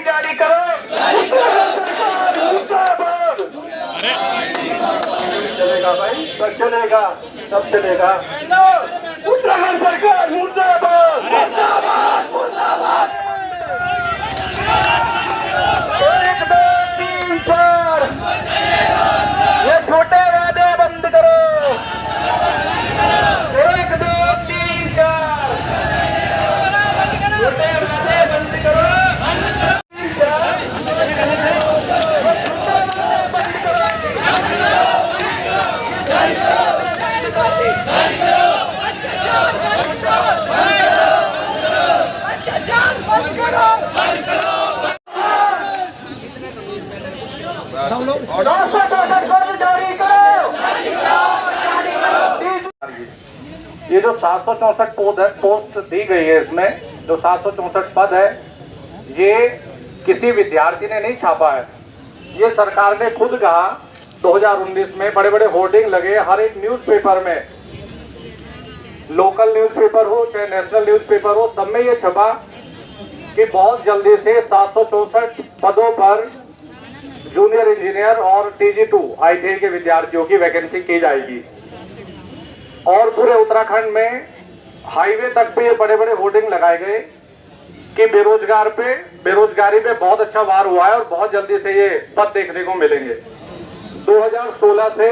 जारी करो। चलेगा भाई, सब चलेगा, सब चलेगा। उत्तराखंड सरकार मुर्दाबाद, मुर्दाबाद, मुर्दाबाद। 1 2 3 4 ये छोटे वादे बंद करो। 1 2 3 4 छोटे वादे बंद करो। ये जो 764 पोस्ट दी गई है, इसमें जो 764 पद है, ये किसी विद्यार्थी ने नहीं छापा है। ये सरकार ने खुद कहा 2019 में, बड़े बड़े होर्डिंग लगे हर एक न्यूज़पेपर में, लोकल न्यूज़पेपर हो चाहे नेशनल न्यूज़पेपर हो, सब में ये छपा कि बहुत जल्दी से 764 पदों पर जूनियर इंजीनियर और TG2 ITI के विद्यार्थियों की वैकेंसी की जाएगी। और पूरे उत्तराखंड में हाईवे तक पे ये बड़े बड़े होर्डिंग लगाए गए कि बेरोजगारी पे बहुत अच्छा वार हुआ है और बहुत जल्दी से ये पद देखने को मिलेंगे। 2016 से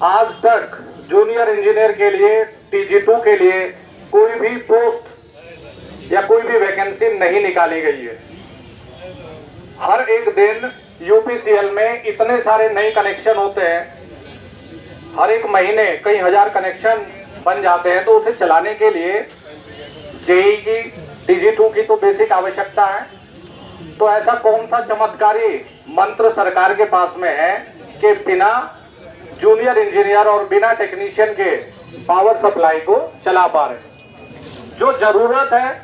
आज तक जूनियर इंजीनियर के लिए, TG2 के लिए कोई भी पोस्ट या कोई भी वैकेंसी नहीं निकाली गई है। हर एक दिन UPCL में इतने सारे नए कनेक्शन होते हैं, हर एक महीने कई हजार कनेक्शन बन जाते हैं, तो उसे चलाने के लिए JEE की, TG2 की तो बेसिक आवश्यकता है। तो ऐसा कौन सा चमत्कारी मंत्र सरकार के पास में है कि बिना जूनियर इंजीनियर और बिना टेक्नीशियन के पावर सप्लाई को चला पा रहे। जो जरूरत है,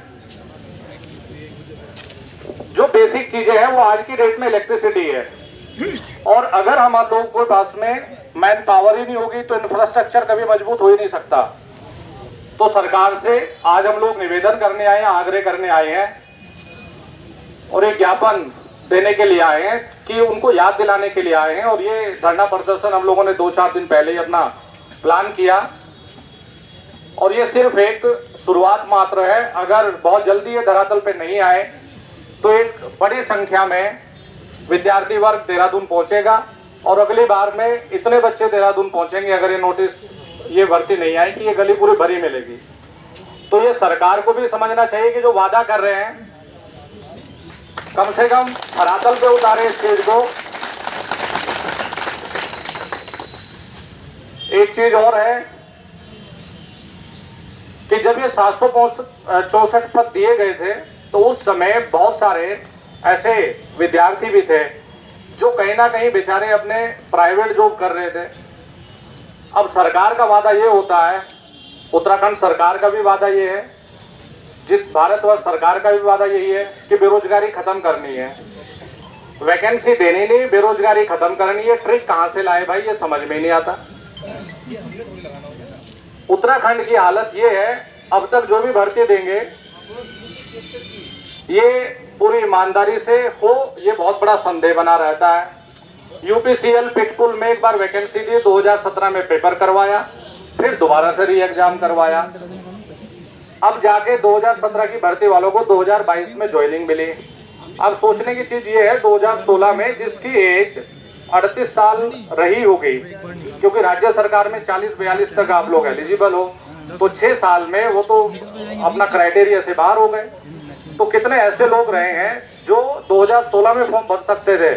जो बेसिक चीजें हैं, वो आज की डेट में इलेक्ट्रिसिटी है। और अगर हम लोगों के पास में मैन पावर ही नहीं होगी तो इंफ्रास्ट्रक्चर कभी मजबूत हो ही नहीं सकता। तो सरकार से आज हम लोग निवेदन करने आए हैं, आग्रह करने आए हैं और एक ज्ञापन देने के लिए आए हैं कि उनको याद दिलाने के लिए आए हैं। और ये धरना प्रदर्शन हम लोगों ने 2-4 दिन पहले ही अपना प्लान किया और ये सिर्फ एक शुरुआत मात्र है। अगर बहुत जल्दी ये धरातल पे नहीं आए तो एक बड़ी संख्या में विद्यार्थी वर्ग देहरादून पहुंचेगा और अगली बार में इतने बच्चे देहरादून पहुंचेंगे अगर ये नोटिस, ये भर्ती नहीं आई, कि ये गली पूरी भरी मिलेगी। तो ये सरकार को भी समझना चाहिए कि जो वादा कर रहे हैं कम से कम धरातल पे उतारे इस चीज को। एक चीज और है कि जब ये 764 पद दिए गए थे तो उस समय बहुत सारे ऐसे विद्यार्थी भी थे जो कहीं ना कहीं बेचारे अपने प्राइवेट जॉब कर रहे थे। अब सरकार का वादा ये होता है, उत्तराखंड सरकार का भी वादा ये है, भारतवर्ष सरकार का भी वादा यही है कि बेरोजगारी खत्म करनी है, वैकेंसी देनी नहीं, बेरोजगारी खत्म करनी है। ट्रिक कहां से लाए भाई, ये समझ में नहीं आता। उत्तराखंड की हालत ये है, अब तक जो भी भर्ती देंगे ये पूरी ईमानदारी से हो, ये बहुत बड़ा संदेह बना रहता है। UPCL पिटकुल में एक बार वैकेंसी दी, 2017 में पेपर करवाया, फिर दोबारा से री एग्जाम करवाया। अब जाके 2017 की भर्ती वालों को 2022 में ज्वाइनिंग मिली। अब सोचने की चीज ये है, 2016 में जिसकी एज 38 साल रही होगी, क्योंकि राज्य सरकार में 40-42 तक आप लोग एलिजिबल हो, तो 6 साल में वो तो अपना क्राइटेरिया से बाहर हो गए। तो कितने ऐसे लोग रहे हैं जो 2016 में फॉर्म भर सकते थे,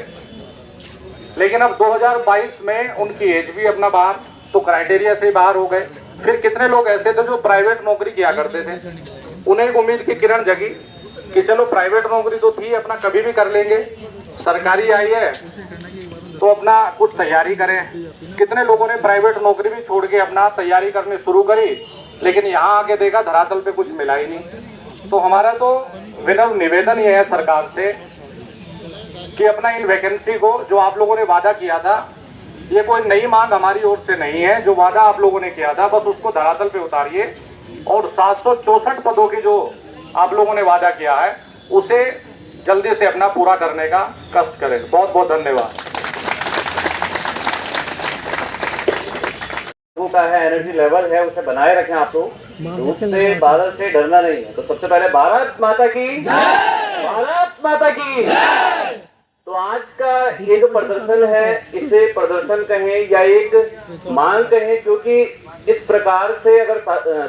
लेकिन अब 2022 में उनकी एज भी अपना बाहर, तो क्राइटेरिया से बाहर हो गए। फिर कितने लोग ऐसे थे जो प्राइवेट नौकरी किया करते थे, उन्हें उम्मीद की किरण जगी कि चलो प्राइवेट नौकरी तो थी, अपना कभी भी कर लेंगे, सरकारी आई है तो अपना कुछ तैयारी करें। कितने लोगों ने प्राइवेट नौकरी भी छोड़ के अपना तैयारी करनी शुरू करी, लेकिन यहाँ आके देखा धरातल पे कुछ मिला ही नहीं। तो हमारा तो विनम्र निवेदन ये है सरकार से कि अपना इन वैकेंसी को जो आप लोगों ने वादा किया था, ये कोई नई मांग हमारी ओर से नहीं है, जो वादा आप लोगों ने किया था बस उसको धरातल पे उतारिए और 764 पदों की जो आप लोगों ने वादा किया है उसे जल्दी से अपना पूरा करने का कष्ट करें। बहुत बहुत धन्यवाद। का है एनर्जी लेवल है उसे बनाए रखें। आप लोग धूप से बादल से डरना नहीं है। तो सबसे पहले भारत माता की जय, भारत माता की जय। तो आज का ये जो प्रदर्शन है इसे प्रदर्शन कहें या एक मांग कहें, क्योंकि इस प्रकार से अगर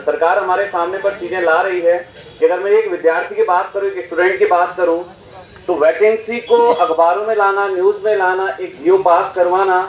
सरकार हमारे सामने पर चीजें ला रही है कि अगर मैं एक विद्यार्थी की बात करूं, एक स्टूडेंट की बात करूं, तो वैकेंसी को अखबारों में लाना, न्यूज में लाना, एक जियो पास करवाना,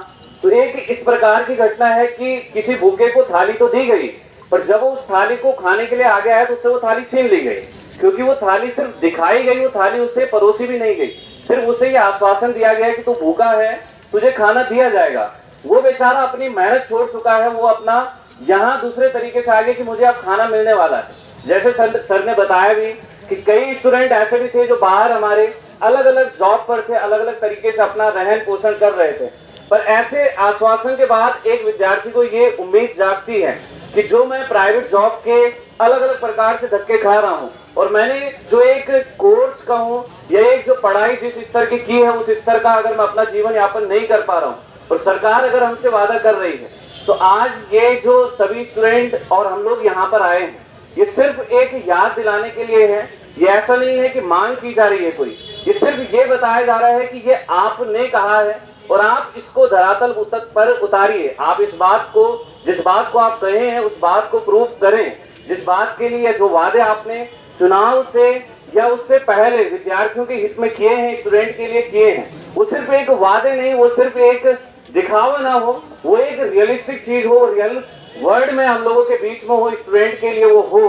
तो एक इस प्रकार की घटना है कि किसी भूखे को थाली तो दी गई, पर जब वो उस थाली को खाने के लिए आ गया है तो उससे वो थाली छीन ली गई, क्योंकि वो थाली सिर्फ दिखाई गई, वो थाली उससे परोसी भी नहीं गई। सिर्फ उसे ये आश्वासन दिया गया कि तू भूखा है, तुझे खाना दिया जाएगा। वो बेचारा अपनी मेहनत छोड़ चुका है, वो अपना यहाँ दूसरे तरीके से आ गया कि मुझे अब खाना मिलने वाला है। जैसे सर ने बताया भी कि कई स्टूडेंट ऐसे भी थे जो बाहर हमारे अलग अलग जॉब पर थे, अलग अलग तरीके से अपना रहन पोषण कर रहे थे, पर ऐसे आश्वासन के बाद एक विद्यार्थी को ये उम्मीद जागती है कि जो मैं प्राइवेट जॉब के अलग अलग प्रकार से धक्के खा रहा हूँ और मैंने जो एक कोर्स कहूँ या एक जो पढ़ाई जिस स्तर की है उस स्तर का अगर मैं अपना जीवन यापन नहीं कर पा रहा हूँ और सरकार अगर हमसे वादा कर रही है, तो आज ये जो सभी स्टूडेंट और हम लोग यहाँ पर आए हैं ये सिर्फ एक याद दिलाने के लिए है। ये ऐसा नहीं है कि मांग की जा रही है कोई, ये सिर्फ ये बताया जा रहा है कि ये आपने कहा है और आप इसको धरातल पर उतारिए। आप इस बात को, जिस बात को आप कहे हैं उस बात को प्रूव करें। जिस बात के लिए जो वादे आपने चुनाव से या उससे पहले विद्यार्थियों के हित में किए हैं, स्टूडेंट के लिए किए हैं, वो सिर्फ एक वादे नहीं, वो सिर्फ एक दिखावा ना हो, वो एक रियलिस्टिक चीज हो, रियल वर्ल्ड में हम लोगों के बीच में हो, स्टूडेंट के लिए वो हो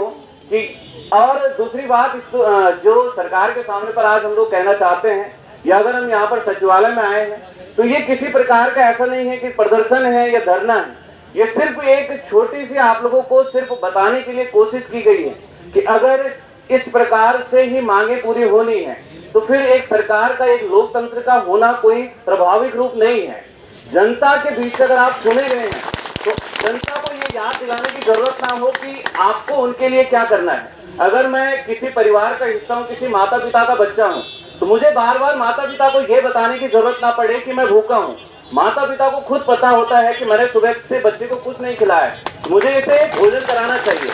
कि। और दूसरी बात जो सरकार के सामने पर आज हम लोग कहना चाहते हैं, या अगर हम यहाँ पर सचिवालय में आए हैं तो ये किसी प्रकार का ऐसा नहीं है कि प्रदर्शन है या धरना है, ये सिर्फ एक छोटी सी आप लोगों को सिर्फ बताने के लिए कोशिश की गई है कि अगर इस प्रकार से ही मांगे पूरी होनी है तो फिर एक सरकार का, एक लोकतंत्र का होना कोई प्रभावित रूप नहीं है। जनता के बीच अगर आप चुने गए हैं तो जनता को ये याद दिलाने की जरूरत ना हो कि आपको उनके लिए क्या करना है। अगर मैं किसी परिवार का हिस्सा हूँ, किसी माता पिता का बच्चा हूँ, तो मुझे बार बार माता पिता को यह बताने की जरूरत ना पड़े कि मैं भूखा हूँ। माता पिता को खुद पता होता है कि मैंने सुबह से बच्चे को कुछ नहीं खिलाया, मुझे इसे भोजन कराना चाहिए।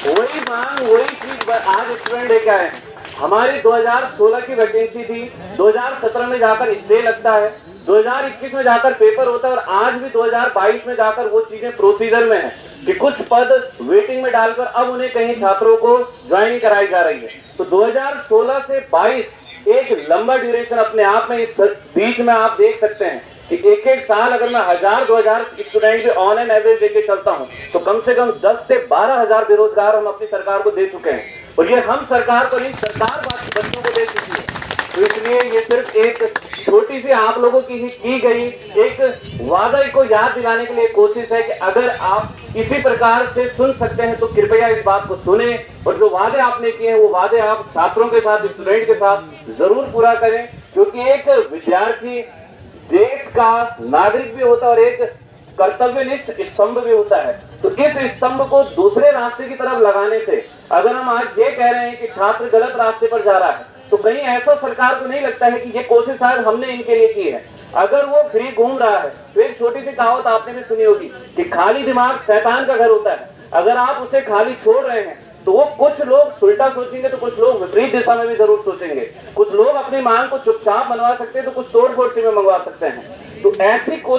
वही मांग, वही चीज आज स्टूडेंट लेके आए हैं। हमारी 2016 की वैकेंसी थी, 2017 में जाकर स्टे लगता है, 2021 में जाकर पेपर होता है और आज भी 2022 में जाकर वो चीजें प्रोसीजर में है कि कुछ पद वेटिंग में डालकर अब उन्हें कहीं छात्रों को ज्वाइनिंग कराई जा रही है। तो 2016 से 22 एक लंबा ड्यूरेशन अपने आप में। इस बीच में आप देख सकते हैं कि एक एक साल अगर मैं 1000-2000 स्टूडेंट भी ऑन एन एवरेज लेके चलता हूं तो कम से कम 10 से 12,000 बेरोजगार हम अपनी सरकार को दे चुके हैं। और ये हम सरकार को नहीं, सरकार बच्चों को दे चुकी है। तो इसलिए ये सिर्फ एक छोटी सी आप लोगों की गई एक वादा को याद दिलाने के लिए कोशिश है कि अगर आप इसी प्रकार से सुन सकते हैं तो कृपया इस बात को सुने और जो वादे आपने किए हैं वो वादे आप छात्रों के साथ, स्टूडेंट के साथ जरूर पूरा करें, क्योंकि एक विद्यार्थी देश का नागरिक भी होता है और एक कर्तव्यनिष्ठ स्तंभ भी होता है। तो इस स्तंभ को दूसरे रास्ते की तरफ लगाने से अगर हम आज ये कह रहे हैं कि छात्र गलत रास्ते पर जा रहा है तो कहीं ऐसा सरकार को नहीं लगता है कि ये कोशिश शायद हमने इनके लिए की है। अगर वो फ्री घूम रहा है तो एक छोटी सी कहावत आपने भी सुनी होगी कि खाली दिमाग शैतान का घर होता है। अगर आप उसे खाली छोड़ रहे हैं तो वो कुछ लोग उल्टा सोचेंगे तो कुछ लोग विपरीत दिशा में भी जरूर सोचेंगे। कुछ लोग अपनी मांग को चुपचाप मनवा सकते हैं तो कुछ तोड़ फोड़ से में मंगवा सकते हैं। तो ऐसी कोशिश